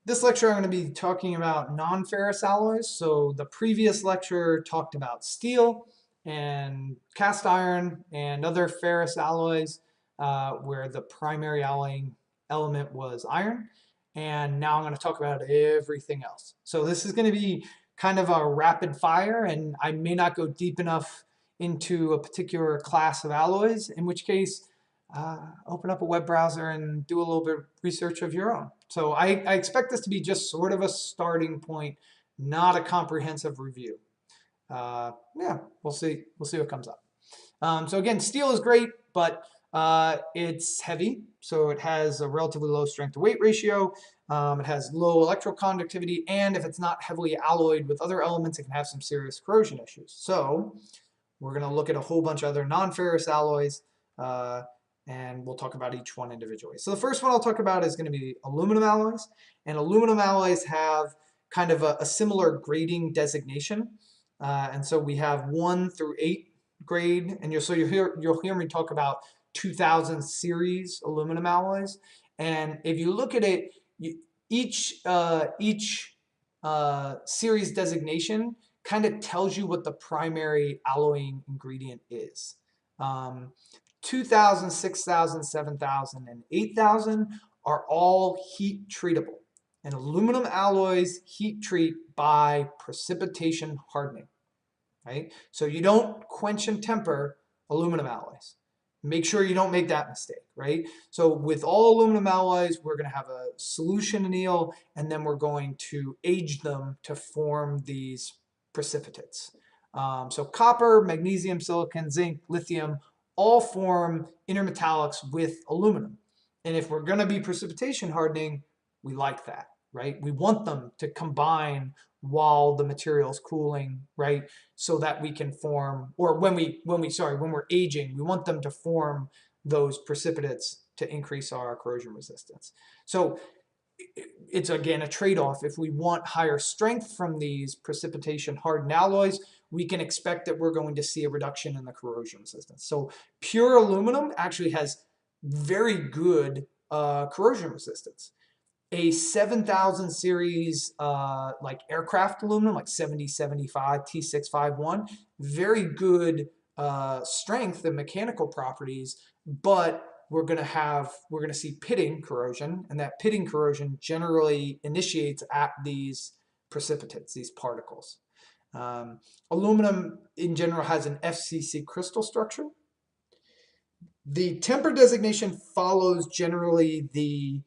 This lecture I'm going to be talking about non-ferrous alloys. So the previous lecture talked about steel and cast iron and other ferrous alloys where the primary alloying element was iron. And now I'm going to talk about everything else. So this is going to be kind of a rapid fire, and I may not go deep enough into a particular class of alloys, in which case open up a web browser and do a little bit of research of your own. So I expect this to be just sort of a starting point, not a comprehensive review. Yeah, we'll see. We'll see what comes up. So again, steel is great, but it's heavy, so it has a relatively low strength to weight ratio. It has low electroconductivity, and if it's not heavily alloyed with other elements, it can have some serious corrosion issues. So we're going to look at a whole bunch of other non-ferrous alloys, and we'll talk about each one individually. So the first one I'll talk about is going to be aluminum alloys, and aluminum alloys have kind of a similar grading designation, and so we have 1 through 8 grade, and you'll hear me talk about 2000 series aluminum alloys. And if you look at it, each series designation kind of tells you what the primary alloying ingredient is. 2000, 6000, 7000, and 8000 are all heat treatable. And aluminum alloys heat treat by precipitation hardening, right? So you don't quench and temper aluminum alloys. Make sure you don't make that mistake, right? So with all aluminum alloys, we're going to have a solution anneal, and then we're going to age them to form these precipitates. So copper, magnesium, silicon, zinc, lithium, all form intermetallics with aluminum. And if we're going to be precipitation hardening, we like that, right? We want them to combine while the material is cooling, right? So that we can form, or when we're aging, we want them to form those precipitates to increase our corrosion resistance. So it's again a trade-off. If we want higher strength from these precipitation hardened alloys, we can expect that we're going to see a reduction in the corrosion resistance. So pure aluminum actually has very good corrosion resistance. A 7000 series like aircraft aluminum, like 7075 T651, very good strength and mechanical properties, but we're going to see pitting corrosion, and that pitting corrosion generally initiates at these precipitates, these particles. Aluminum in general has an FCC crystal structure. The temper designation follows generally the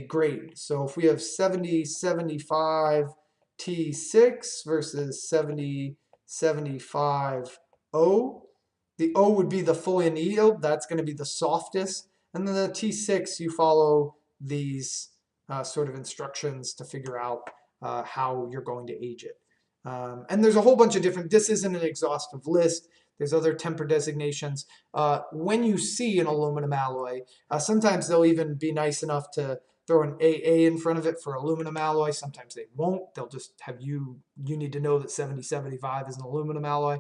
grade. So if we have 7075 T6 versus 7075 O, the O would be the fully annealed. That's going to be the softest. And then the T6, you follow these sort of instructions to figure out how you're going to age it. And there's a whole bunch of different, this isn't an exhaustive list. There's other temper designations. When you see an aluminum alloy, sometimes they'll even be nice enough to throw an AA in front of it for aluminum alloy. Sometimes they won't. They'll just have you need to know that 7075 is an aluminum alloy.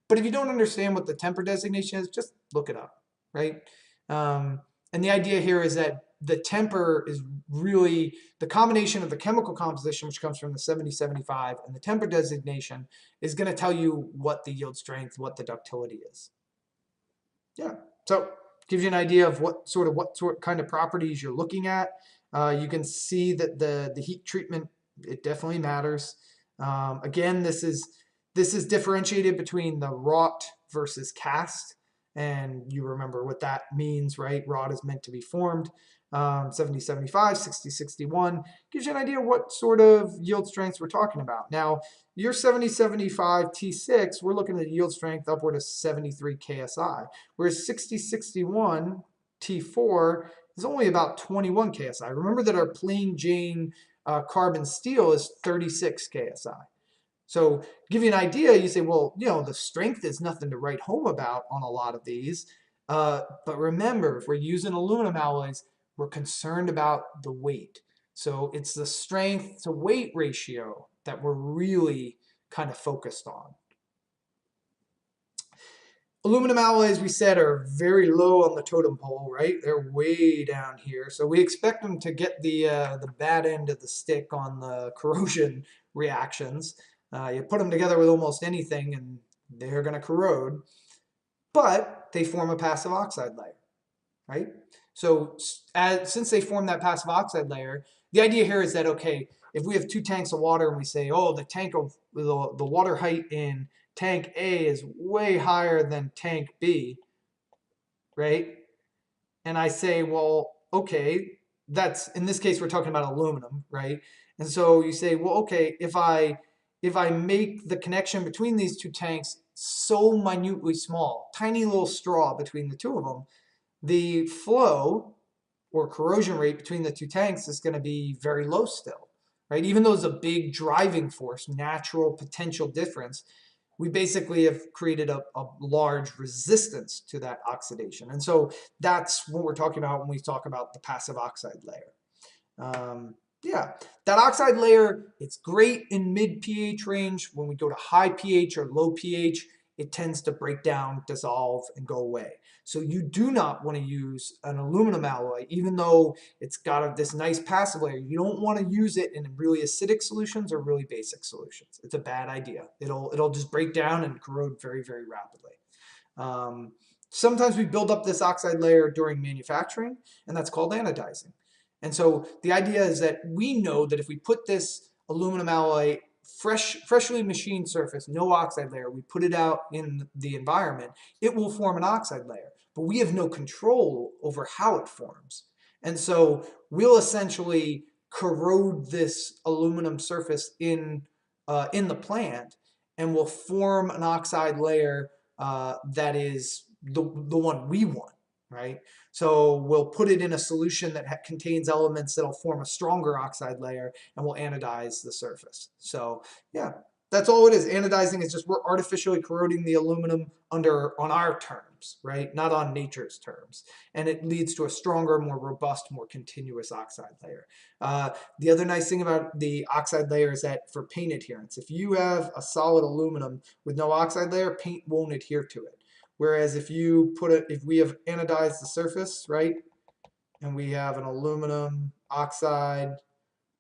But if you don't understand what the temper designation is, just look it up, right? And the idea here is that the temper is really the combination of the chemical composition, which comes from the 7075, and the temper designation is going to tell you what the yield strength, what the ductility is. Yeah, so gives you an idea of what sort kind of properties you're looking at. You can see that the heat treatment, it definitely matters. Again, this is differentiated between the wrought versus cast, and you remember what that means, right? Wrought is meant to be formed. 7075, 6061 gives you an idea what sort of yield strengths we're talking about. Now, your 7075 T6, we're looking at a yield strength upward of 73 KSI, whereas 6061 T4 is only about 21 KSI. Remember that our plain Jane carbon steel is 36 KSI. So to give you an idea, you say, well, the strength is nothing to write home about on a lot of these. But remember, if we're using aluminum alloys, we're concerned about the weight. So it's the strength to weight ratio that we're really kind of focused on. Aluminum alloys, we said, are very low on the totem pole, right? They're way down here. So we expect them to get the bad end of the stick on the corrosion reactions. You put them together with almost anything and they're going to corrode, but they form a passive oxide layer, right? So since they form that passive oxide layer, the idea here is that, okay, if we have two tanks of water and we say, oh, the tank of the water height in tank A is way higher than tank B, right? And I say, well, okay, that's, in this case, we're talking about aluminum, right? And so you say, well, okay, if I make the connection between these two tanks so minutely small, tiny little straw between the two of them, the flow or corrosion rate between the two tanks is going to be very low still, right? Even though it's a big driving force, natural potential difference, we basically have created a large resistance to that oxidation. And so that's what we're talking about when we talk about the passive oxide layer. Yeah, that oxide layer, it's great in mid pH range. When we go to high pH or low pH, it tends to break down, dissolve, and go away. So you do not want to use an aluminum alloy, even though it's got this nice passive layer. You don't want to use it in really acidic solutions or really basic solutions. It's a bad idea. It'll just break down and corrode very, very rapidly. Sometimes we build up this oxide layer during manufacturing, and that's called anodizing. And so the idea is that we know that if we put this aluminum alloy freshly machined surface, no oxide layer, we put it out in the environment, it will form an oxide layer. But we have no control over how it forms. And so we'll essentially corrode this aluminum surface in the plant, and will form an oxide layer that is the one we want, right? So we'll put it in a solution that contains elements that'll form a stronger oxide layer, and we'll anodize the surface. So yeah, that's all it is. Anodizing is just we're artificially corroding the aluminum on our terms, right? Not on nature's terms. And it leads to a stronger, more robust, more continuous oxide layer. The other nice thing about the oxide layer is that for paint adherence, if you have a solid aluminum with no oxide layer, paint won't adhere to it. Whereas if we have anodized the surface, right, and we have an aluminum oxide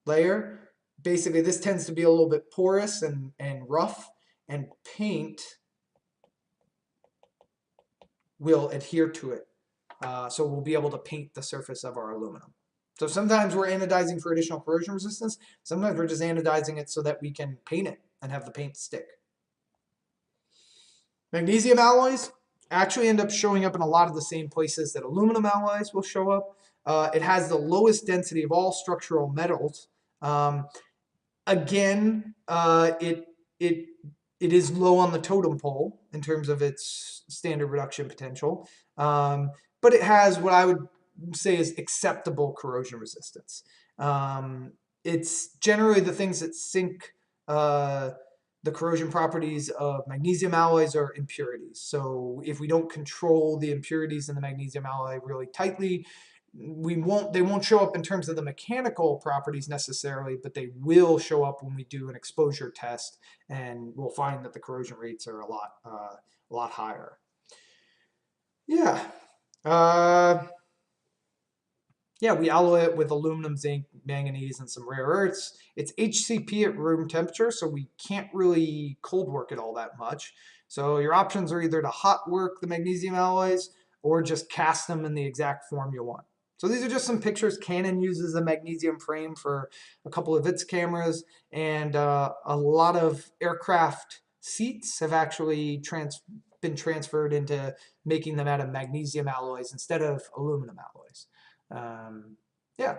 layer, basically this tends to be a little bit porous and rough, and paint will adhere to it. So we'll be able to paint the surface of our aluminum. So sometimes we're anodizing for additional corrosion resistance. Sometimes we're just anodizing it so that we can paint it and have the paint stick. Magnesium alloys actually end up showing up in a lot of the same places that aluminum alloys will show up. It has the lowest density of all structural metals. Again, it is low on the totem pole in terms of its standard reduction potential, but it has what I would say is acceptable corrosion resistance. It's generally the things that sink the corrosion properties of magnesium alloys are impurities. So if we don't control the impurities in the magnesium alloy really tightly, they won't show up in terms of the mechanical properties necessarily, but they will show up when we do an exposure test, and we'll find that the corrosion rates are a lot higher. Yeah. Yeah, we alloy it with aluminum, zinc, manganese, and some rare earths. It's HCP at room temperature, so we can't really cold work it all that much. So your options are either to hot work the magnesium alloys or just cast them in the exact form you want. So these are just some pictures. Canon uses a magnesium frame for a couple of its cameras, and a lot of aircraft seats have actually been transferred into making them out of magnesium alloys instead of aluminum alloys. Yeah,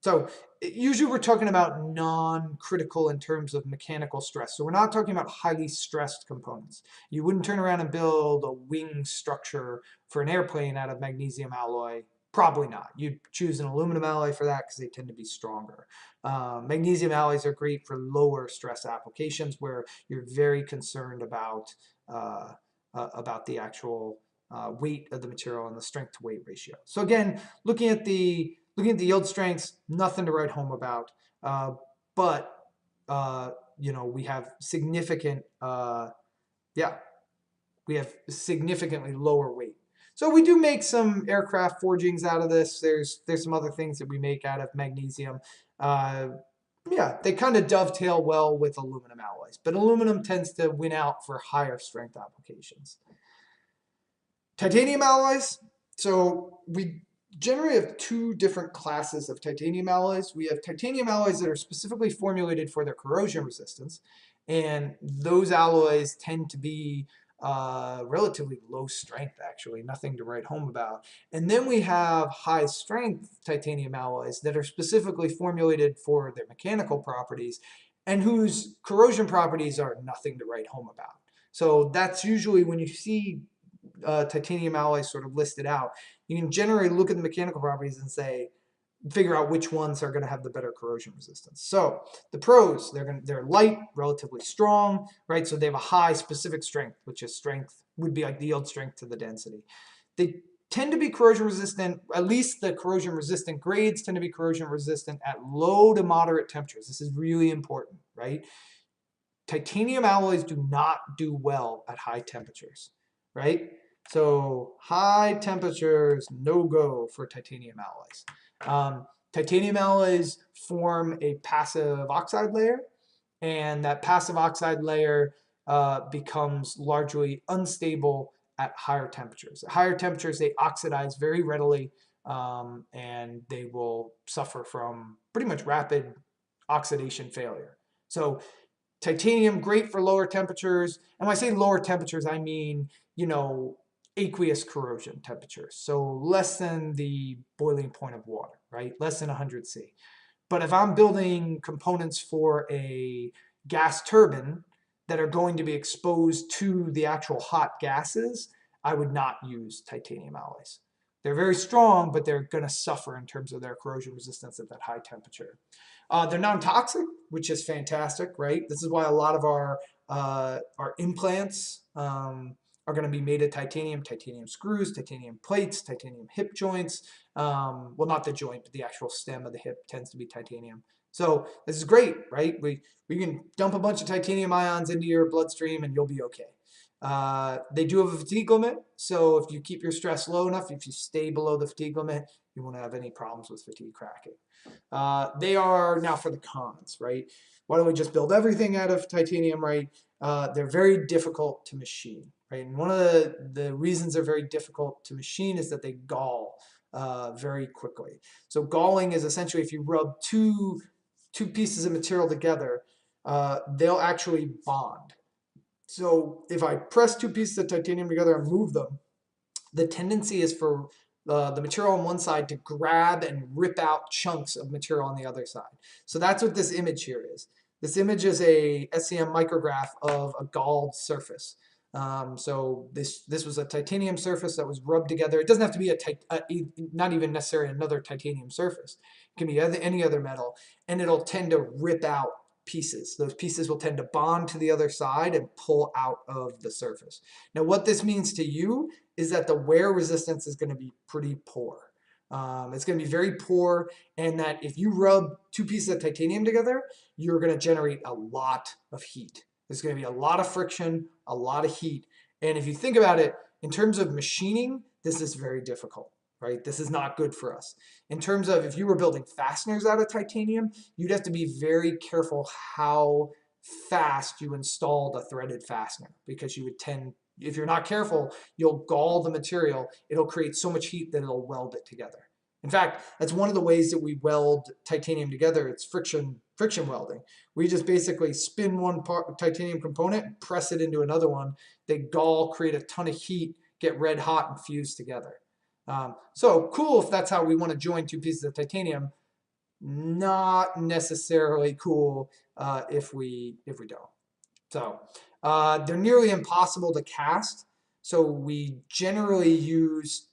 so usually we're talking about non-critical in terms of mechanical stress. So we're not talking about highly stressed components. You wouldn't turn around and build a wing structure for an airplane out of magnesium alloy. Probably not. You'd choose an aluminum alloy for that because they tend to be stronger. Magnesium alloys are great for lower stress applications where you're very concerned about the actual weight of the material and the strength to weight ratio. So again, looking at the yield strengths, nothing to write home about, but you know, we have significant we have significantly lower weight. So we do make some aircraft forgings out of this. There's some other things that we make out of magnesium. Uh, yeah, they kind of dovetail well with aluminum alloys, but aluminum tends to win out for higher strength applications. Titanium alloys. So we generally have two different classes of titanium alloys. We have titanium alloys that are specifically formulated for their corrosion resistance, and those alloys tend to be relatively low strength, actually, nothing to write home about. And then we have high strength titanium alloys that are specifically formulated for their mechanical properties and whose corrosion properties are nothing to write home about. So that's usually when you see titanium alloys sort of listed out, you can generally look at the mechanical properties and say, figure out which ones are going to have the better corrosion resistance. So the pros, they're light, relatively strong, right? So they have a high specific strength, which is strength would be like the yield strength to the density. They tend to be corrosion resistant, at least the corrosion resistant grades tend to be corrosion resistant at low to moderate temperatures. This is really important, right? Titanium alloys do not do well at high temperatures, right? So high temperatures, no go for titanium alloys. Titanium alloys form a passive oxide layer, and that passive oxide layer becomes largely unstable at higher temperatures. At higher temperatures, they oxidize very readily, and they will suffer from pretty much rapid oxidation failure. So titanium, great for lower temperatures. And when I say lower temperatures, I mean, aqueous corrosion temperatures. So less than the boiling point of water, right? Less than 100 C. But if I'm building components for a gas turbine that are going to be exposed to the actual hot gases, I would not use titanium alloys. They're very strong, but they're going to suffer in terms of their corrosion resistance at that high temperature. They're non-toxic, which is fantastic, right? This is why a lot of our implants are going to be made of titanium, titanium screws, titanium plates, titanium hip joints. Well, not the joint, but the actual stem of the hip tends to be titanium. So this is great, right? We can dump a bunch of titanium ions into your bloodstream and you'll be okay. They do have a fatigue limit, so if you keep your stress low enough, if you stay below the fatigue limit, you won't have any problems with fatigue cracking. They are now for the cons, right? Why don't we just build everything out of titanium, right? They're very difficult to machine, right? And one of the reasons they're very difficult to machine is that they gall very quickly. So galling is essentially if you rub two pieces of material together, they'll actually bond. So if I press two pieces of titanium together and move them, the tendency is for the material on one side to grab and rip out chunks of material on the other side. So that's what this image here is. This image is a SEM micrograph of a galled surface. So this was a titanium surface that was rubbed together. It doesn't have to be not even necessarily another titanium surface. It can be any other metal, and it'll tend to rip out pieces. Those pieces will tend to bond to the other side and pull out of the surface. Now, what this means to you is that the wear resistance is going to be pretty poor. It's going to be very poor, and that if you rub two pieces of titanium together, you're going to generate a lot of heat. There's going to be a lot of friction, a lot of heat. And if you think about it, in terms of machining, this is very difficult, right? This is not good for us. In terms of if you were building fasteners out of titanium, you'd have to be very careful how fast you installed a threaded fastener, because you would tend, if you're not careful, you'll gall the material. It'll create so much heat that it'll weld it together. In fact, that's one of the ways that we weld titanium together. It's friction welding. We just basically spin one titanium component, press it into another one. They gall, create a ton of heat, get red hot, and fuse together. So cool if that's how we want to join two pieces of titanium. Not necessarily cool if we don't. So they're nearly impossible to cast. So we generally use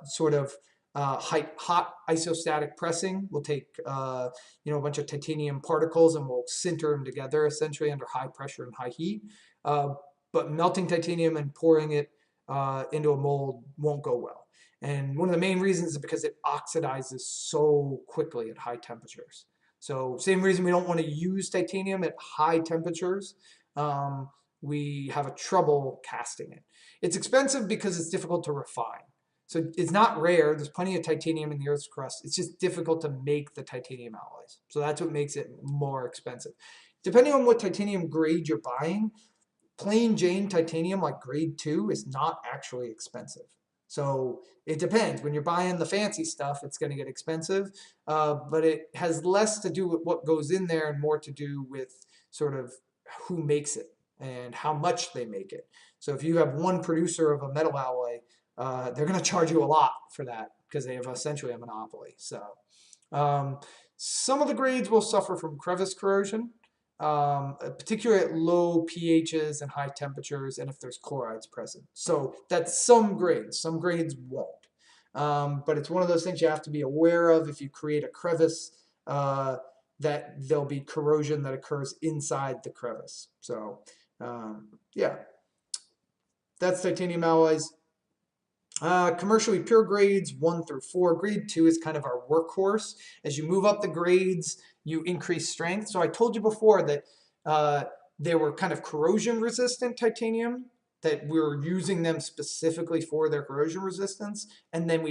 sort of hot isostatic pressing. We'll take a bunch of titanium particles and we'll sinter them together essentially under high pressure and high heat. But melting titanium and pouring it into a mold won't go well. And one of the main reasons is because it oxidizes so quickly at high temperatures. So same reason we don't want to use titanium at high temperatures. we have a trouble casting it. It's expensive because it's difficult to refine. So it's not rare. There's plenty of titanium in the Earth's crust. It's just difficult to make the titanium alloys. So that's what makes it more expensive. Depending on what titanium grade you're buying, plain Jane titanium like grade 2 is not actually expensive. So it depends. When you're buying the fancy stuff, it's going to get expensive, but it has less to do with what goes in there and more to do with sort of who makes it and how much they make it. So if you have one producer of a metal alloy, they're going to charge you a lot for that because they have essentially a monopoly. So um, some of the grades will suffer from crevice corrosion, particularly at low pHs and high temperatures, and if there's chlorides present. So that's some grades. Some grades won't. But it's one of those things you have to be aware of. If you create a crevice, that there'll be corrosion that occurs inside the crevice. So yeah, that's titanium alloys. Commercially pure grades 1 through 4. Grade 2 is kind of our workhorse. As you move up the grades, you increase strength. So I told you before that they were kind of corrosion resistant titanium, that we were using them specifically for their corrosion resistance, and then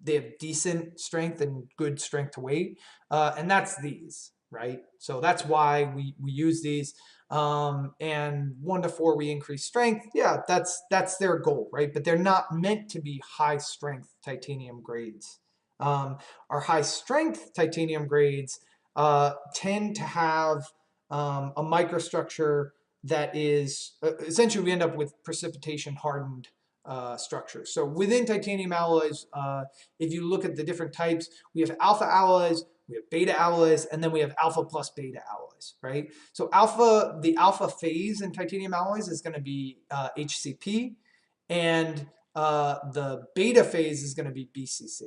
they have decent strength and good strength to weight, and that's these, right? So that's why we use these. And 1 to 4 we increase strength. Yeah, that's their goal, right? But they're not meant to be high strength titanium grades. Our high strength titanium grades tend to have a microstructure that is essentially we end up with precipitation hardened structures. So within titanium alloys, if you look at the different types, we have alpha alloys, we have beta alloys, and then we have alpha plus beta alloys, right? So the alpha phase in titanium alloys is going to be HCP, and the beta phase is going to be BCC.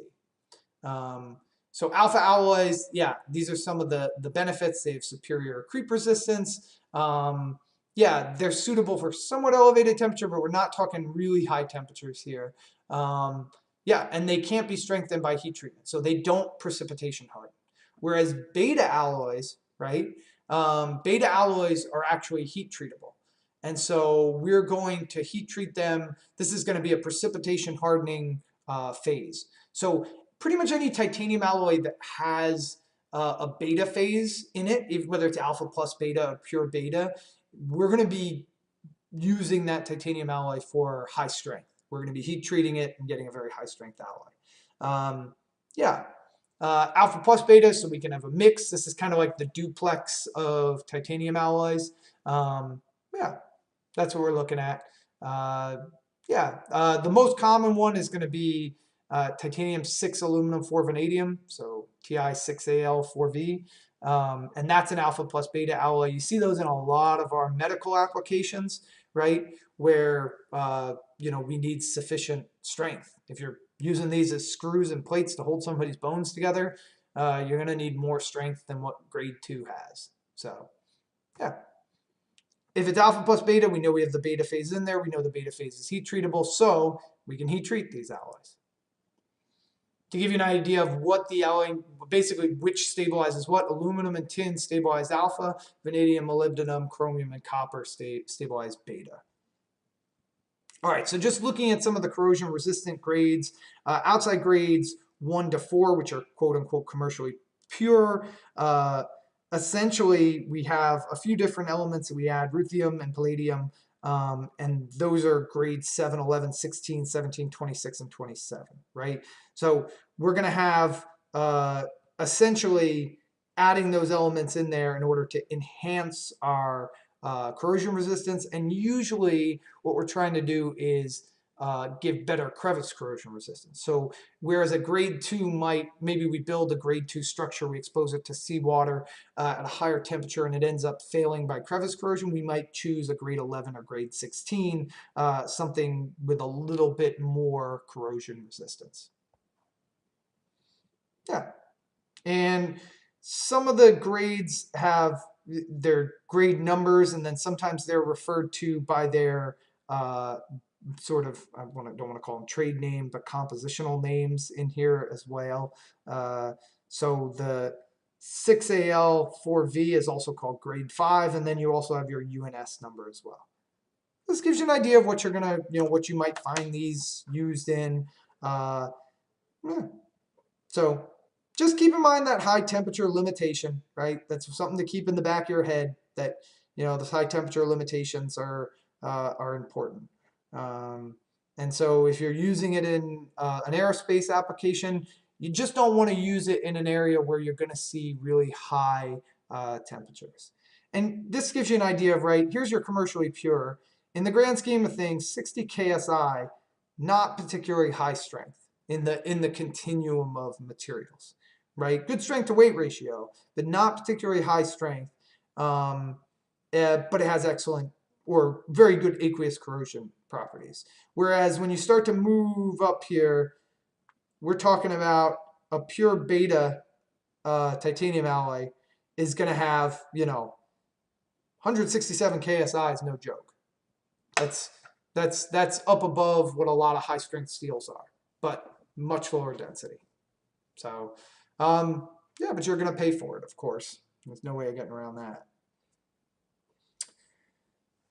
So alpha alloys, yeah, these are some of the benefits. They have superior creep resistance. Yeah, they're suitable for somewhat elevated temperature, but we're not talking really high temperatures here. Yeah, and they can't be strengthened by heat treatment, so they don't precipitation harden. Whereas beta alloys, right? Beta alloys are actually heat treatable. And so we're going to heat treat them. This is going to be a precipitation hardening phase. So pretty much any titanium alloy that has a beta phase in it, whether it's alpha plus beta or pure beta, we're going to be using that titanium alloy for high strength. We're going to be heat treating it and getting a very high strength alloy. Yeah, alpha plus beta, so we can have a mix. This is kind of like the duplex of titanium alloys. Yeah, that's what we're looking at. Yeah, the most common one is going to be titanium 6 aluminum 4 vanadium, so Ti6Al4V, and that's an alpha plus beta alloy. You see those in a lot of our medical applications, right, where we need sufficient strength. If you're using these as screws and plates to hold somebody's bones together, you're going to need more strength than what grade 2 has. So, yeah. If it's alpha plus beta, we know we have the beta phase in there. We know the beta phase is heat treatable, so we can heat treat these alloys. To give you an idea of what the alloy, basically which stabilizes what, aluminum and tin stabilize alpha, vanadium, molybdenum, chromium, and copper stabilize beta. All right, so just looking at some of the corrosion resistant grades, outside grades 1 to 4, which are quote unquote commercially pure, essentially we have a few different elements that we add, ruthenium and palladium, and those are grades 7, 11, 16, 17, 26, and 27, right? So we're going to have essentially adding those elements in there in order to enhance our corrosion resistance, and usually what we're trying to do is give better crevice corrosion resistance. So whereas a grade 2 maybe we build a grade 2 structure, we expose it to seawater at a higher temperature and it ends up failing by crevice corrosion, we might choose a grade 11 or grade 16, something with a little bit more corrosion resistance. Yeah, and some of the grades have their grade numbers, and then sometimes they're referred to by their sort of, don't want to call them trade name, but compositional names in here as well. So the 6Al4V is also called grade 5, and then you also have your UNS number as well. this gives you an idea of what you're gonna, what you might find these used in. Uh, yeah. So just keep in mind that high temperature limitation, right? That's something to keep in the back of your head, that the high temperature limitations are important. Um, and so if you're using it in an aerospace application, you just don't want to use it in an area where you're going to see really high temperatures. And this gives you an idea of, right, here's your commercially pure. In the grand scheme of things, 60 KSI, not particularly high strength in the continuum of materials, right? Good strength to weight ratio, but not particularly high strength. But it has excellent or very good aqueous corrosion properties. Whereas when you start to move up here, we're talking about a pure beta titanium alloy is going to have, 167 KSI is no joke. That's up above what a lot of high strength steels are, but much lower density. So, yeah, but you're going to pay for it, of course. There's no way of getting around that.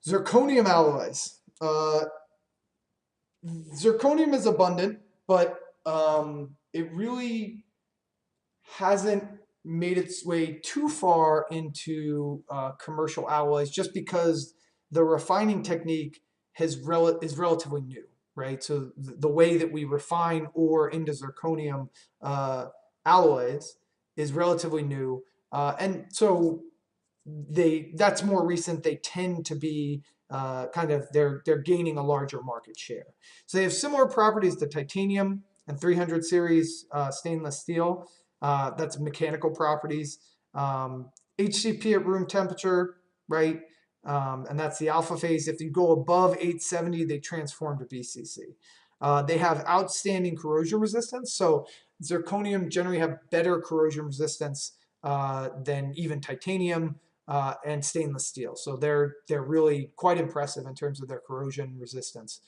Zirconium alloys. Zirconium is abundant, but it really hasn't made its way too far into commercial alloys, just because the refining technique is relatively new, right? So the way that we refine ore into zirconium alloys is relatively new, and so that's more recent. They tend to be they're gaining a larger market share. So they have similar properties to titanium and 300 series stainless steel. That's mechanical properties. HCP at room temperature, right? And that's the alpha phase. If you go above 870, they transform to BCC. They have outstanding corrosion resistance. So zirconium generally have better corrosion resistance than even titanium and stainless steel. So they're really quite impressive in terms of their corrosion resistance.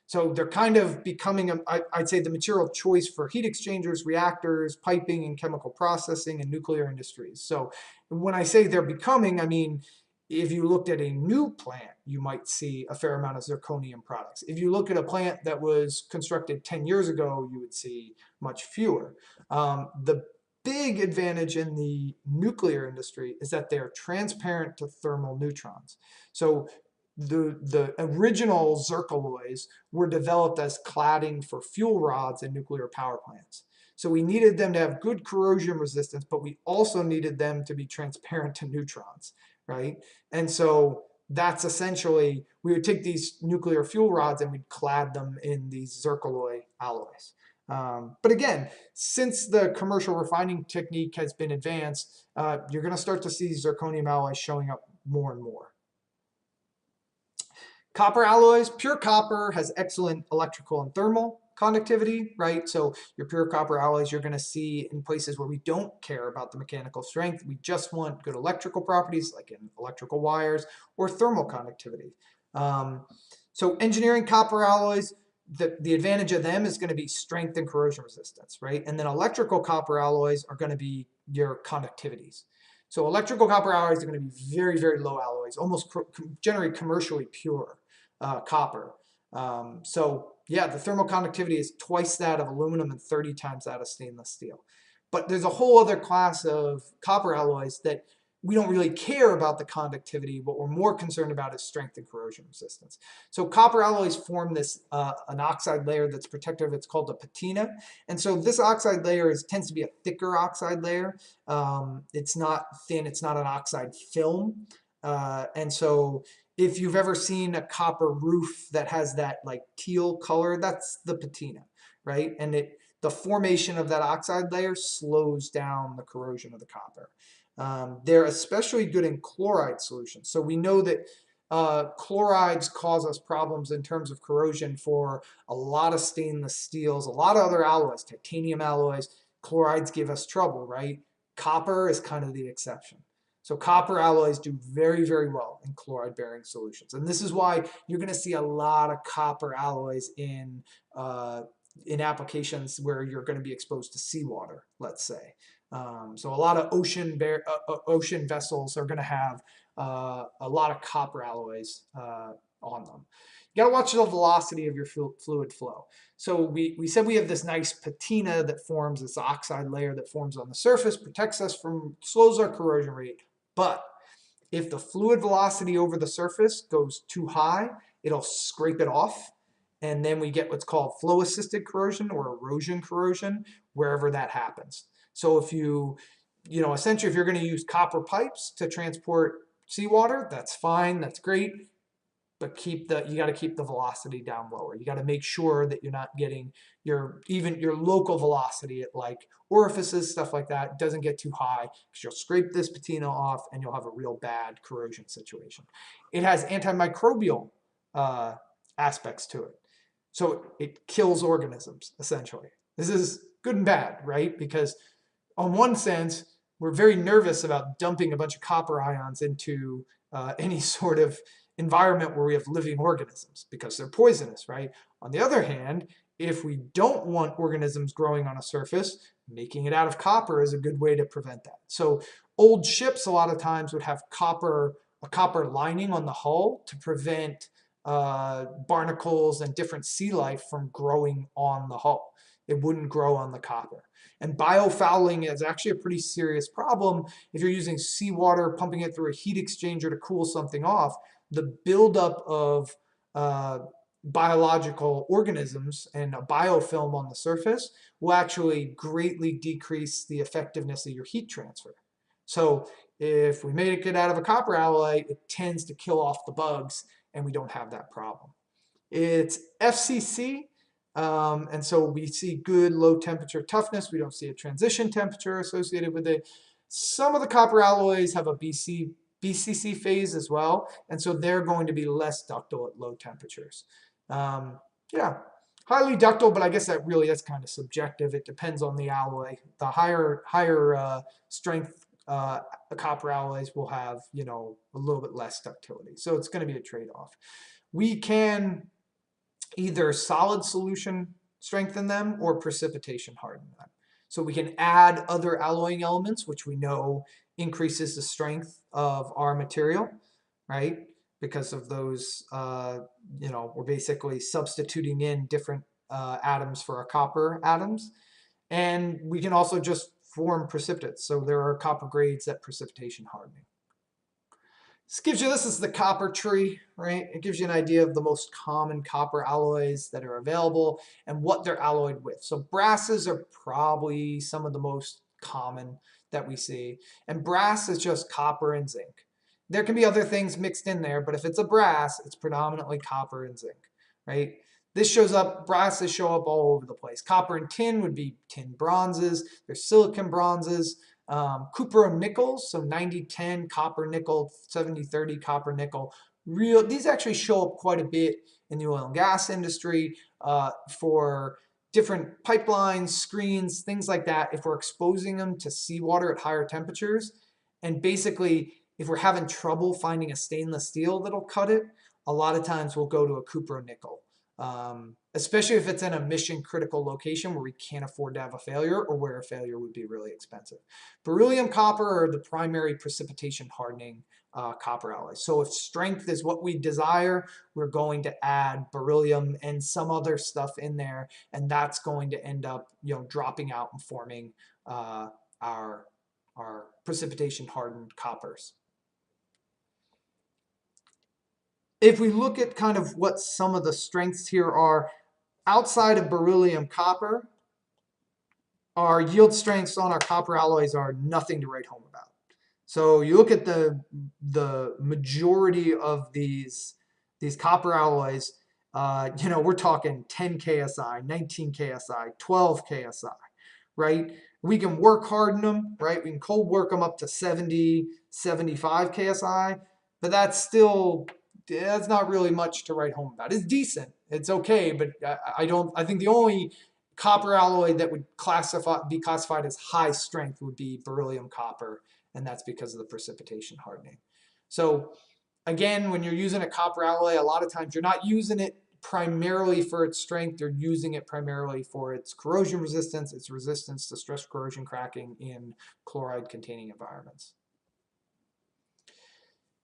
So they're kind of becoming, I'd say, the material choice for heat exchangers, reactors, piping, and chemical processing and nuclear industries. So when I say they're becoming, I mean, if you looked at a new plant, you might see a fair amount of zirconium products. If you look at a plant that was constructed 10 years ago, you would see much fewer. The big advantage in the nuclear industry is that they're transparent to thermal neutrons. So the original zircaloys were developed as cladding for fuel rods in nuclear power plants. So we needed them to have good corrosion resistance, but we also needed them to be transparent to neutrons, right? And so that's essentially, we would take these nuclear fuel rods and we'd clad them in these zircaloy alloys. But again, since the commercial refining technique has been advanced, you're going to start to see zirconium alloys showing up more and more. Copper alloys, pure copper has excellent electrical and thermal conductivity, right? So your pure copper alloys you're going to see in places where we don't care about the mechanical strength. We just want good electrical properties, like in electrical wires, or thermal conductivity. So engineering copper alloys, the advantage of them is going to be strength and corrosion resistance, right? And then electrical copper alloys are going to be your conductivities. So electrical copper alloys are going to be very, very low alloys, almost generally commercially pure copper. So yeah, the thermal conductivity is twice that of aluminum and 30 times that of stainless steel. But there's a whole other class of copper alloys that we don't really care about the conductivity. What we're more concerned about is strength and corrosion resistance. So copper alloys form this an oxide layer that's protective. It's called a patina. And so this oxide layer tends to be a thicker oxide layer. It's not thin. It's not an oxide film. And so if you've ever seen a copper roof that has that like teal color, that's the patina, right? And the formation of that oxide layer slows down the corrosion of the copper. They're especially good in chloride solutions. So we know that chlorides cause us problems in terms of corrosion for a lot of stainless steels, a lot of other alloys, titanium alloys. Chlorides give us trouble, right? Copper is kind of the exception. So copper alloys do very, very well in chloride-bearing solutions. And this is why you're going to see a lot of copper alloys in applications where you're going to be exposed to seawater, let's say. So a lot of ocean vessels are going to have a lot of copper alloys on them. You got to watch the velocity of your fluid flow. So we said we have this nice patina that forms, this oxide layer that forms on the surface, protects us from, slows our corrosion rate. But if the fluid velocity over the surface goes too high, it'll scrape it off. And then we get what's called flow-assisted corrosion or erosion corrosion, wherever that happens. So if essentially if you're going to use copper pipes to transport seawater, that's fine, that's great. But you got to keep the velocity down lower. You got to make sure that you're not getting even your local velocity at like orifices, stuff like that, doesn't get too high, because you'll scrape this patina off and you'll have a real bad corrosion situation. It has antimicrobial aspects to it. So it kills organisms, essentially. This is good and bad, right? Because on one sense, we're very nervous about dumping a bunch of copper ions into any sort of environment where we have living organisms, because they're poisonous, right? On the other hand, if we don't want organisms growing on a surface, making it out of copper is a good way to prevent that. So old ships a lot of times would have a copper lining on the hull to prevent barnacles and different sea life from growing on the hull. It wouldn't grow on the copper. And biofouling is actually a pretty serious problem if you're using seawater, pumping it through a heat exchanger to cool something off. The buildup of biological organisms and a biofilm on the surface will actually greatly decrease the effectiveness of your heat transfer. So if we make it out of a copper alloy, it tends to kill off the bugs, and we don't have that problem. It's FCC, and so we see good low temperature toughness. We don't see a transition temperature associated with it. Some of the copper alloys have a BCC phase as well, and so they're going to be less ductile at low temperatures. Yeah, highly ductile, but I guess that's kind of subjective. It depends on the alloy. The higher strength copper alloys will have a little bit less ductility, so it's going to be a trade-off. We can either solid solution strengthen them or precipitation harden them. So we can add other alloying elements, which we know increases the strength of our material, right? Because of those, we're basically substituting in different atoms for our copper atoms. And we can also just form precipitates. So there are copper grades that precipitation hardening. This is the copper tree, right? It gives you an idea of the most common copper alloys that are available and what they're alloyed with. So brasses are probably some of the most common that we see. And brass is just copper and zinc. There can be other things mixed in there, but if it's a brass, it's predominantly copper and zinc, right? Brasses show up all over the place. Copper and tin would be tin bronzes. There's silicon bronzes. Copper and nickels, so 90-10 copper nickel, 70-30 copper nickel. These actually show up quite a bit in the oil and gas industry for different pipelines, screens, things like that. If we're exposing them to seawater at higher temperatures, and basically if we're having trouble finding a stainless steel that'll cut it, a lot of times we'll go to a copper nickel. Especially if it's in a mission critical location where we can't afford to have a failure or where a failure would be really expensive. Beryllium copper are the primary precipitation hardening copper alloys. So if strength is what we desire, we're going to add beryllium and some other stuff in there, and that's going to end up dropping out and forming our precipitation hardened coppers. If we look at kind of what some of the strengths here are, outside of beryllium copper, our yield strengths on our copper alloys are nothing to write home about. So you look at the majority of these copper alloys, we're talking 10 KSI, 19 KSI, 12 KSI, right? We can work harden them, right? We can cold work them up to 70, 75 KSI, but that's not really much to write home about. It's decent, it's okay, but I think the only copper alloy that would be classified as high strength would be beryllium copper, and that's because of the precipitation hardening. So again, when you're using a copper alloy, a lot of times you're not using it primarily for its strength. They're using it primarily for its corrosion resistance, its resistance to stress corrosion cracking in chloride-containing environments.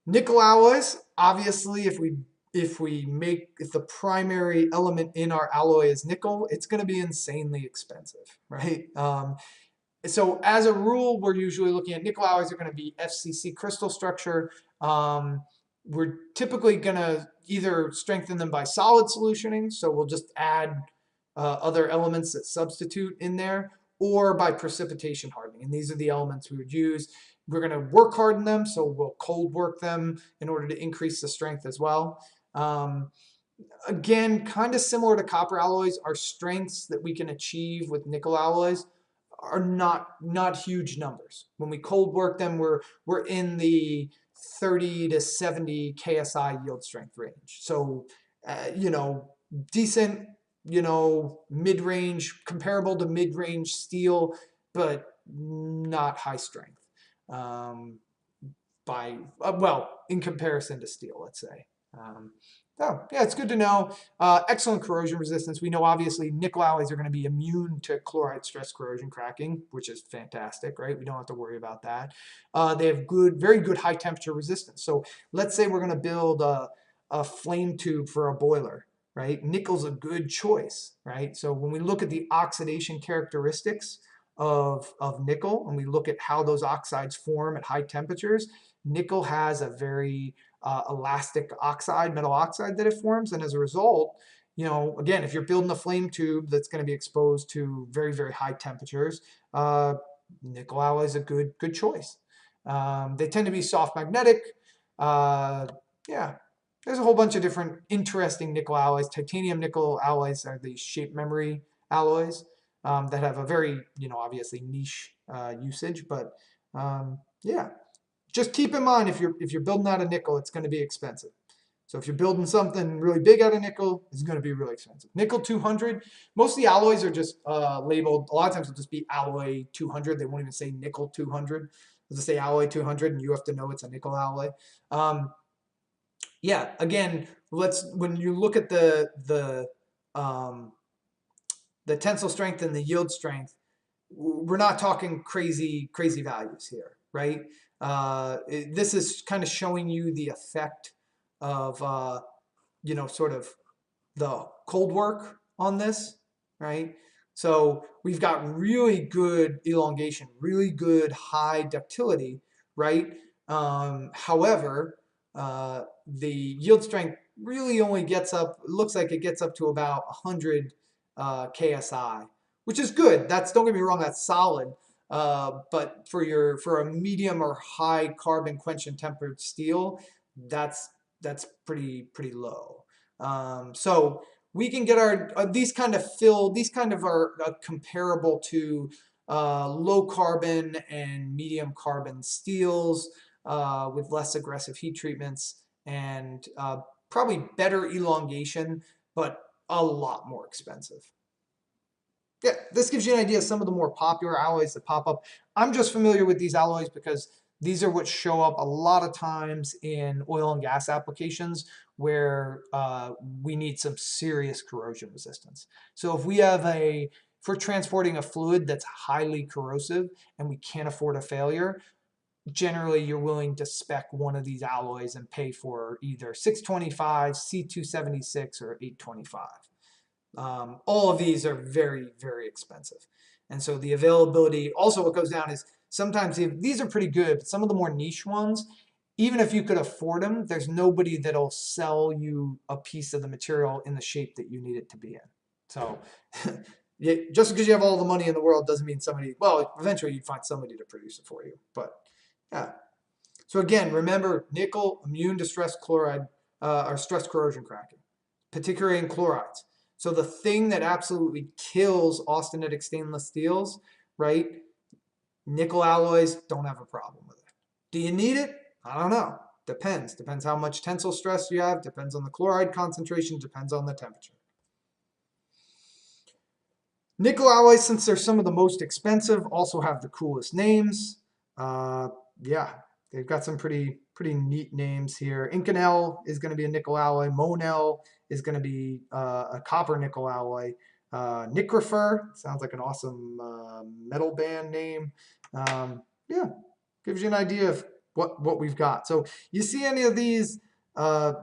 Nickel alloys, obviously, if the primary element in our alloy is nickel, it's going to be insanely expensive, right? So as a rule, we're usually looking at nickel alloys are going to be FCC crystal structure. We're typically going to either strengthen them by solid solutioning, so we'll just add other elements that substitute in there, or by precipitation hardening. And these are the elements we would use. We're going to work harden them, so we'll cold work them in order to increase the strength as well. Again, kind of similar to copper alloys, our strengths that we can achieve with nickel alloys are not huge numbers. When we cold work them, we're in the 30 to 70 KSI yield strength range. So, decent, mid-range, comparable to mid-range steel, but not high strength. In comparison to steel, let's say. Oh, yeah, it's good to know. Excellent corrosion resistance. We know obviously nickel alloys are going to be immune to chloride stress corrosion cracking, which is fantastic, right? We don't have to worry about that. They have very good high temperature resistance. So let's say we're going to build a flame tube for a boiler, right? Nickel's a good choice, right? So when we look at the oxidation characteristics of nickel and we look at how those oxides form at high temperatures, nickel has a very elastic oxide, metal oxide that it forms, and as a result, again, if you're building a flame tube that's going to be exposed to very, very high temperatures, nickel alloy is a good choice. They tend to be soft magnetic. Yeah, there's a whole bunch of different interesting nickel alloys. Titanium nickel alloys are the shape memory alloys that have a very, obviously niche usage, but yeah. Just keep in mind, if you're building out of nickel, it's going to be expensive. So if you're building something really big out of nickel, it's going to be really expensive. Nickel 200, most of the alloys are just labeled, a lot of times it'll just be alloy 200. They won't even say nickel 200. They'll just say alloy 200, and you have to know it's a nickel alloy. Yeah, again, when you look at the tensile strength and the yield strength, we're not talking crazy values here, right? This is kind of showing you the effect of, sort of the cold work on this, right? So we've got really good elongation, really good high ductility, right? However, the yield strength really only looks like it gets up to about 100 KSI, which is good. Don't get me wrong, that's solid. But for a medium or high carbon quench and tempered steel, that's pretty low. So we can get these kind of are comparable to low carbon and medium carbon steels with less aggressive heat treatments and probably better elongation, but a lot more expensive. Yeah, this gives you an idea of some of the more popular alloys that pop up. I'm just familiar with these alloys because these are what show up a lot of times in oil and gas applications where we need some serious corrosion resistance. So if we're transporting a fluid that's highly corrosive and we can't afford a failure, generally you're willing to spec one of these alloys and pay for either 625, C276, or 825. All of these are very, very expensive. And so the availability, also what goes down is sometimes these are pretty good, but some of the more niche ones, even if you could afford them, there's nobody that'll sell you a piece of the material in the shape that you need it to be in. So just because you have all the money in the world doesn't mean eventually you'd find somebody to produce it for you. But yeah. So again, remember, nickel, immune to stress chloride, or stress corrosion cracking, particularly in chlorides. So the thing that absolutely kills austenitic stainless steels, right? Nickel alloys don't have a problem with it. Do you need it? I don't know. Depends. Depends how much tensile stress you have. Depends on the chloride concentration. Depends on the temperature. Nickel alloys, since they're some of the most expensive, also have the coolest names. Yeah, They've got some pretty neat names here. Inconel is going to be a nickel alloy. Monel is going to be a copper nickel alloy. Nicrifer sounds like an awesome metal band name. Yeah, gives you an idea of what we've got. So you see any of these? Uh,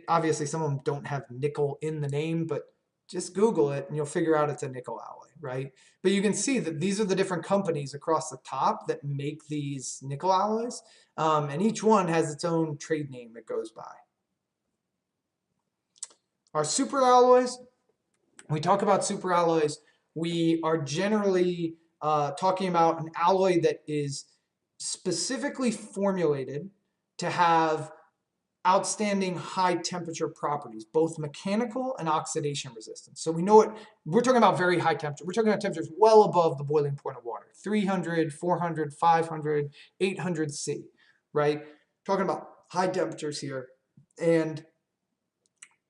obviously some of them don't have nickel in the name, but just Google it and you'll figure out it's a nickel alloy, right? But you can see that these are the different companies across the top that make these nickel alloys, and each one has its own trade name that goes by. Our super alloys, when we talk about super alloys, we are generally talking about an alloy that is specifically formulated to have outstanding high temperature properties, both mechanical and oxidation resistance. So we know it, we're talking about very high temperature. We're talking about temperatures well above the boiling point of water, 300, 400, 500, 800 C, right? Talking about high temperatures here. And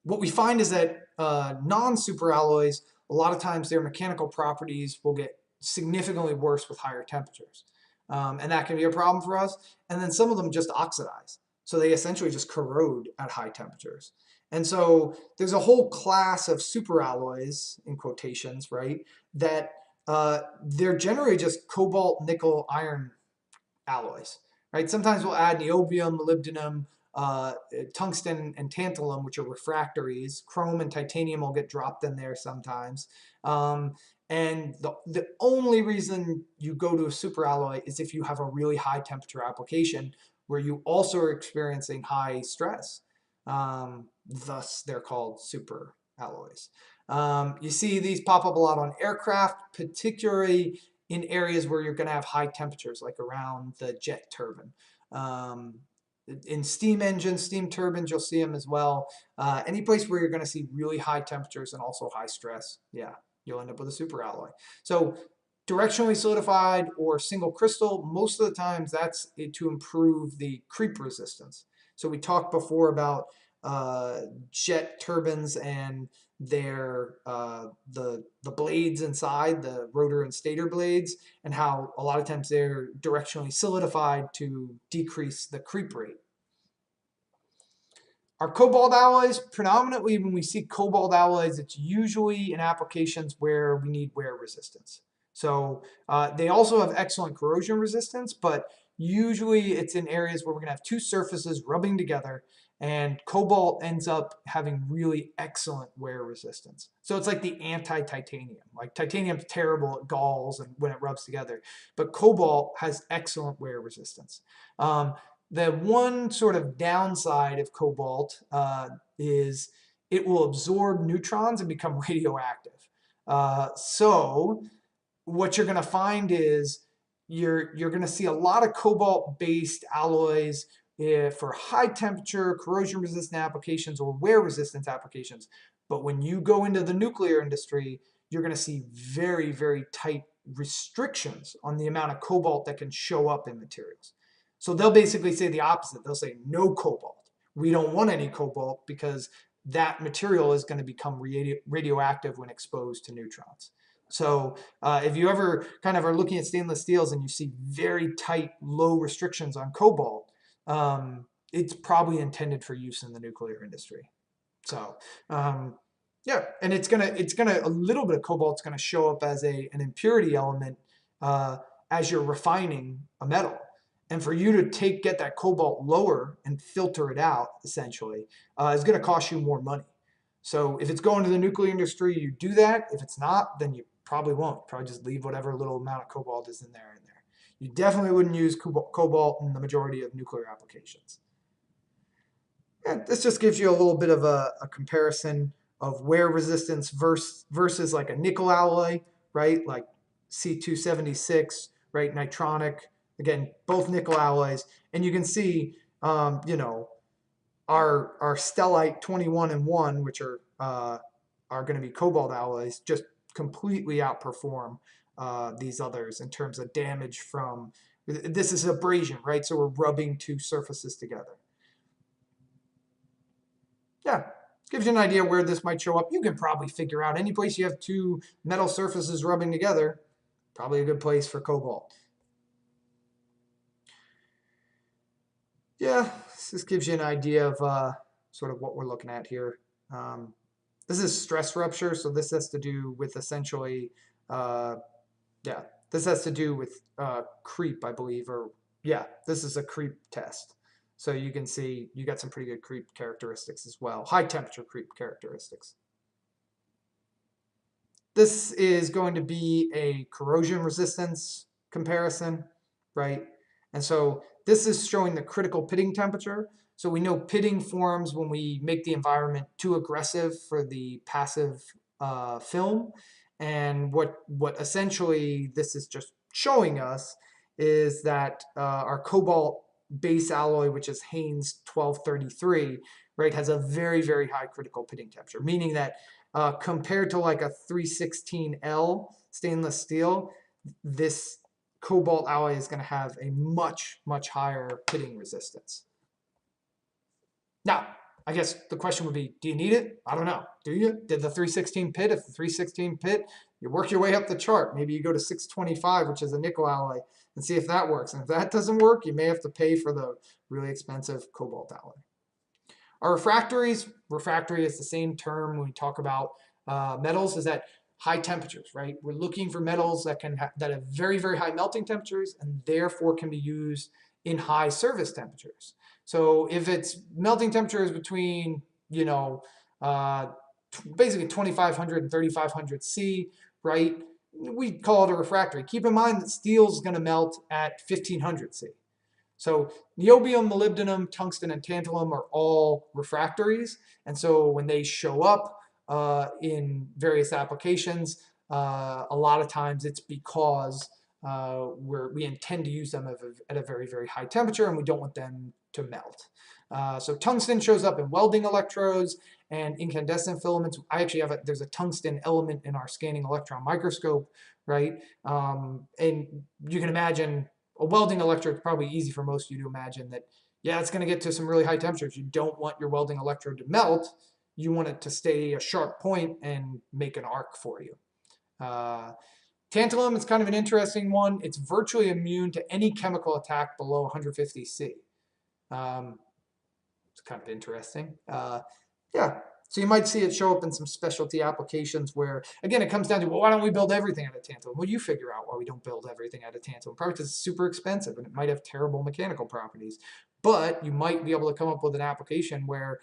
what we find is that non-superalloys, a lot of times their mechanical properties will get significantly worse with higher temperatures. And that can be a problem for us. And then some of them just oxidize. So they essentially just corrode at high temperatures. And so there's a whole class of superalloys, in quotations, right, that they're generally just cobalt, nickel, iron alloys, right? Sometimes we'll add niobium, molybdenum, tungsten, and tantalum, which are refractories. Chrome and titanium will get dropped in there sometimes. And the only reason you go to a superalloy is if you have a really high temperature application where you also are experiencing high stress. Thus, they're called super alloys. You see these pop up a lot on aircraft, particularly in areas where you're going to have high temperatures, like around the jet turbine. In steam engines, steam turbines, you'll see them as well. Any place where you're going to see really high temperatures and also high stress, yeah, you'll end up with a superalloy. So directionally solidified or single crystal, most of the times that's to improve the creep resistance. So we talked before about jet turbines and their the blades inside, the rotor and stator blades, and how a lot of times they're directionally solidified to decrease the creep rate. Our cobalt alloys, predominantly when we see cobalt alloys, it's usually in applications where we need wear resistance. So they also have excellent corrosion resistance, but usually it's in areas where we're gonna have two surfaces rubbing together, and cobalt ends up having really excellent wear resistance. So it's like the anti-titanium. Like titanium's terrible, it galls and when it rubs together, but cobalt has excellent wear resistance. The one sort of downside of cobalt is it will absorb neutrons and become radioactive. So what you're going to find is you're going to see a lot of cobalt-based alloys for high temperature, corrosion resistant applications or wear resistance applications. But when you go into the nuclear industry, you're going to see very, very tight restrictions on the amount of cobalt that can show up in materials. So they'll basically say the opposite. They'll say no cobalt. We don't want any cobalt because that material is going to become radioactive when exposed to neutrons. So if you ever kind of are looking at stainless steels and you see very tight, low restrictions on cobalt, it's probably intended for use in the nuclear industry. So yeah, and it's gonna a little bit of cobalt's gonna show up as an impurity element as you're refining a metal. And for you to get that cobalt lower and filter it out, essentially, is going to cost you more money. So if it's going to the nuclear industry, you do that. If it's not, then you probably won't. Probably just leave whatever little amount of cobalt is in there. You definitely wouldn't use cobalt in the majority of nuclear applications. And this just gives you a little bit of a comparison of wear resistance versus like a nickel alloy, right? Like C276, right? Nitronic. Again, both nickel alloys, and you can see, you know, our stellite 21 and 1, which are going to be cobalt alloys, just completely outperform these others in terms of damage from. This is abrasion, right? So we're rubbing two surfaces together. Yeah, gives you an idea where this might show up. You can probably figure out any place you have two metal surfaces rubbing together, probably a good place for cobalt. Yeah, this gives you an idea of sort of what we're looking at here. Um, this is stress rupture, so this has to do with essentially, uh, yeah, this has to do with creep, I believe, or yeah, this is a creep test. So you can see you got some pretty good creep characteristics as well, high temperature creep characteristics. This is going to be a corrosion resistance comparison, right? And so this is showing the critical pitting temperature. So we know pitting forms when we make the environment too aggressive for the passive film. And what essentially this is just showing us is that our cobalt base alloy, which is Haynes 1233, right, has a very, very high critical pitting temperature, meaning that compared to like a 316L stainless steel, this cobalt alloy is going to have a much, much higher pitting resistance. Now, I guess the question would be, do you need it? I don't know. Do you? Did the 316 pit? If the 316 pit, you work your way up the chart. Maybe you go to 625, which is a nickel alloy, and see if that works. And if that doesn't work, you may have to pay for the really expensive cobalt alloy. Our refractories, refractory is the same term when we talk about metals, is at high temperatures, right? We're looking for metals that that have very, very high melting temperatures and therefore can be used in high service temperatures. So if its melting temperature is between, you know, basically 2500 and 3500 C, right? We call it a refractory. Keep in mind that steel is going to melt at 1500 C. So niobium, molybdenum, tungsten, and tantalum are all refractories. And so when they show up in various applications, a lot of times it's because we intend to use them at a very, very high temperature and we don't want them to melt. So tungsten shows up in welding electrodes and incandescent filaments. I actually have there's a tungsten element in our scanning electron microscope, right? And you can imagine a welding electrode is probably easy for most of you to imagine that, yeah, it's going to get to some really high temperatures. You don't want your welding electrode to melt. You want it to stay a sharp point and make an arc for you. Tantalum is kind of an interesting one. It's virtually immune to any chemical attack below 150 C. It's kind of interesting. Yeah, so you might see it show up in some specialty applications where, again, it comes down to, well, why don't we build everything out of tantalum? Well, you figure out why we don't build everything out of tantalum. Probably because it's super expensive and it might have terrible mechanical properties. But you might be able to come up with an application where,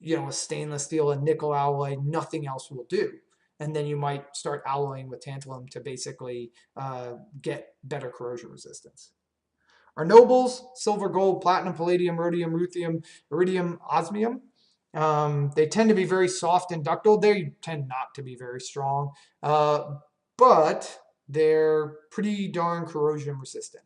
you know, a stainless steel and nickel alloy, nothing else will do. And then you might start alloying with tantalum to basically get better corrosion resistance. Our nobles, silver, gold, platinum, palladium, rhodium, ruthenium, iridium, osmium. They tend to be very soft and ductile. They tend not to be very strong, but they're pretty darn corrosion resistant.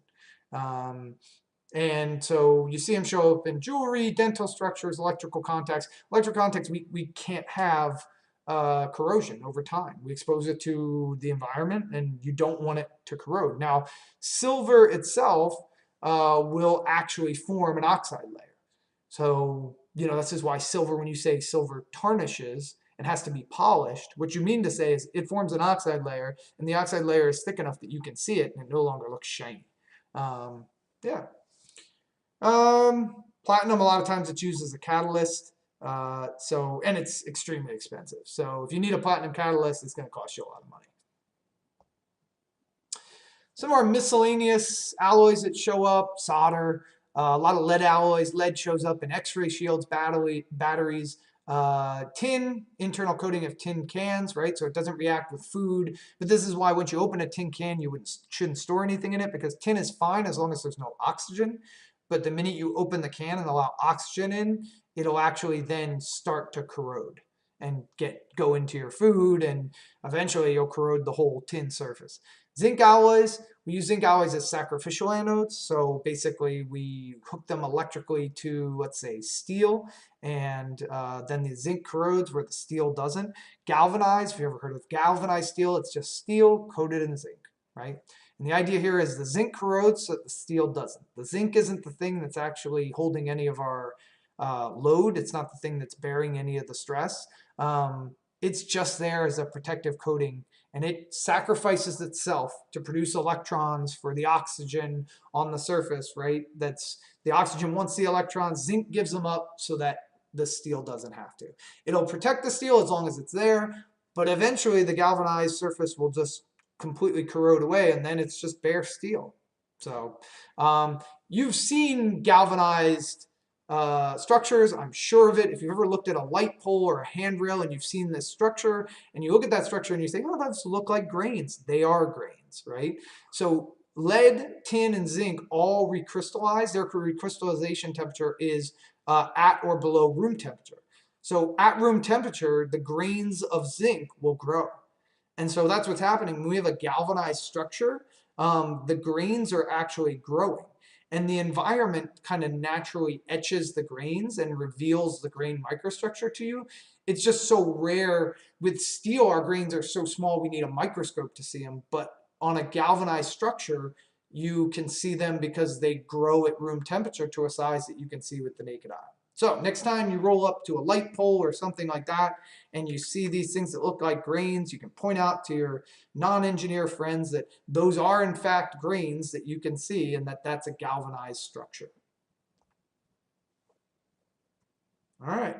And so you see them show up in jewelry, dental structures, electrical contacts. Electrical contacts, we can't have corrosion over time. We expose it to the environment and you don't want it to corrode. Now, silver itself will actually form an oxide layer. So, you know, this is why silver, when you say silver tarnishes, it has to be polished. What you mean to say is it forms an oxide layer, and the oxide layer is thick enough that you can see it, and it no longer looks shiny. Yeah. Platinum, a lot of times it's used as a catalyst. And it's extremely expensive. So if you need a platinum catalyst, it's going to cost you a lot of money. Some of our miscellaneous alloys that show up, solder, a lot of lead alloys. Lead shows up in X-ray shields, batteries, tin, internal coating of tin cans, right? So it doesn't react with food. But this is why once you open a tin can, you shouldn't store anything in it because tin is fine as long as there's no oxygen. But the minute you open the can and allow oxygen in, it'll actually then start to corrode and go into your food, and eventually you'll corrode the whole tin surface. Zinc alloys, we use zinc alloys as sacrificial anodes. So basically we hook them electrically to, let's say, steel, and then the zinc corrodes where the steel doesn't. Galvanized, if you ever heard of galvanized steel, it's just steel coated in zinc, right? And the idea here is the zinc corrodes so that the steel doesn't. The zinc isn't the thing that's actually holding any of our load. It's not the thing that's bearing any of the stress. It's just there as a protective coating and it sacrifices itself to produce electrons for the oxygen on the surface, right? That's the oxygen wants the electrons, zinc gives them up so that the steel doesn't have to. It'll protect the steel as long as it's there, but eventually the galvanized surface will just completely corrode away, and then it's just bare steel. So you've seen galvanized structures, I'm sure of it. If you've ever looked at a light pole or a handrail and you've seen this structure, and you look at that structure and you say, oh, those look like grains. They are grains, right? So lead, tin, and zinc all recrystallize. Their recrystallization temperature is at or below room temperature. So at room temperature, the grains of zinc will grow. And so that's what's happening. When we have a galvanized structure, the grains are actually growing. And the environment kind of naturally etches the grains and reveals the grain microstructure to you. It's just so rare. With steel, our grains are so small we need a microscope to see them. But on a galvanized structure, you can see them because they grow at room temperature to a size that you can see with the naked eye. So next time you roll up to a light pole or something like that, and you see these things that look like grains, you can point out to your non-engineer friends that those are in fact grains that you can see, and that that's a galvanized structure. All right.